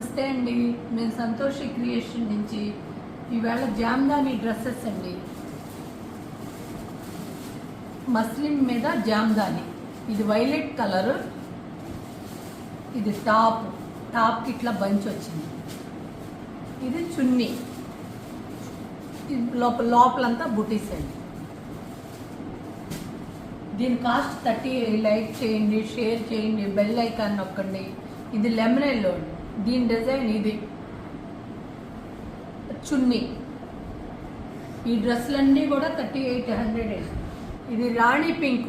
నమస్తే అండి, నేను సంతోషి క్రియేషన్ నుంచి. ఈవేళ జామ్దాని డ్రెస్సెస్ అండి, మస్లిన్ మీద జామ్దాని. ఇది వైలెట్ కలర్. ఇది టాప్కి ఇట్లా బంచ్ వచ్చింది. ఇది చున్నీ, ఇది లోపలంతా బుటీస్ అండి. దీని కాస్ట్ 30. లైక్ చేయండి, షేర్ చేయండి, బెల్ ఐకాన్ నొక్కండి. ఇది లెమన్ ఎల్లో అండి. దీని డిజైన్ ఇది చున్నీ. ఈ డ్రెస్సులన్నీ కూడా 3800. ఇది రాణి పింక్.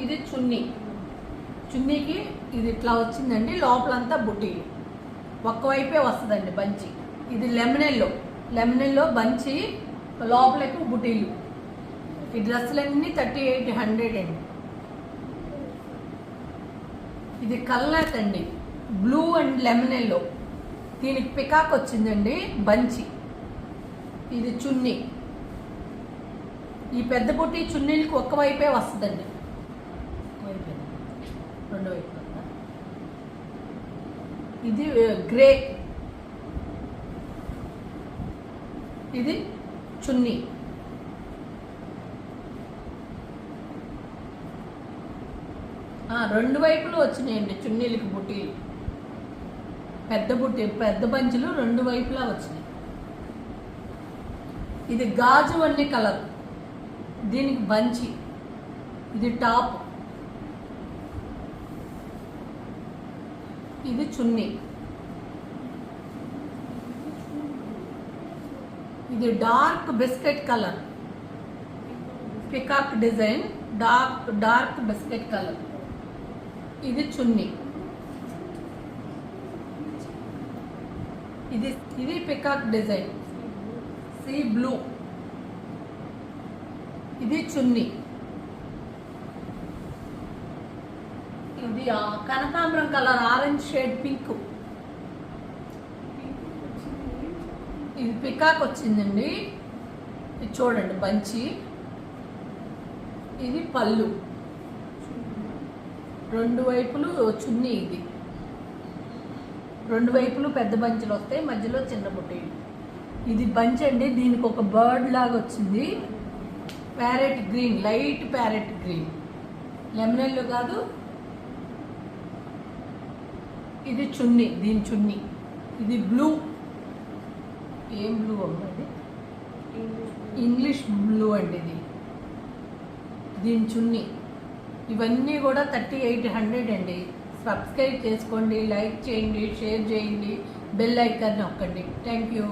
ఇది చున్నీకి ఇది ఇట్లా వచ్చిందండి. లోపలంతా బుటీలు, ఒక్కవైపే వస్తుందండి బంచి. ఇది లెమన్ ఎల్లో బంచి, లోపలకు బుటీలు. ఈ డ్రెస్సులన్నీ 3800 అండి. ఇది కల్నాథ్ అండి, బ్లూ అండ్ లెమన్ ఎల్లో. దీనికి పికాక్ వచ్చిందండి బంచి. ఇది చున్నీ. ఈ పెద్ద బుట్టి చున్నీలకి ఒక్కవైపే వస్తుందండి, రెండు వైపు. ఇది గ్రే. ఇది చున్నీ. రెండు వైపులు వచ్చినాయండి చున్నీలకి బుట్టీలు. పెద్ద బంచులు రెండు వైపులా వచ్చినాయి. ఇది గాజు అన్ని కలర్. దీనికి బంచి. ఇది టాప్. ఇది చున్నీ. ఇది dark biscuit colour, peacock design. Dark biscuit colour. ఇది చున్నీ. ఇది పికాక్ డిజైన్, సీ బ్లూ. ఇది చున్నీ. ఇది కనకాంబరం కలర్, ఆరెంజ్ షేడ్ పింక్. ఇది పికాక్ వచ్చిందండి. ఇది చూడండి బంచి. ఇది పళ్ళు, రెండు వైపులు చున్నీ. ఇది రెండు వైపులు పెద్ద బంచులు వస్తాయి, మధ్యలో చిన్న బుట్టీలు. ఇది బంచ్ అండి. దీనికి ఒక బర్డ్ లాగా వచ్చింది. Parrot green, light parrot green, lemon yellow కాదు. ఇది చున్నీ, దీని చున్నీ. ఇది బ్లూ. ఏం బ్లూ అమ్మది? ఇంగ్లీష్ బ్లూ అండి ఇది. దీని చున్నీ. ఇవన్నీ కూడా 3800 అండి. సబ్స్క్రైబ్ చేసుకోండి, లైక్ చేయండి, షేర్ చేయండి, బెల్ ఐకాన్ నొక్కండి. Thank you.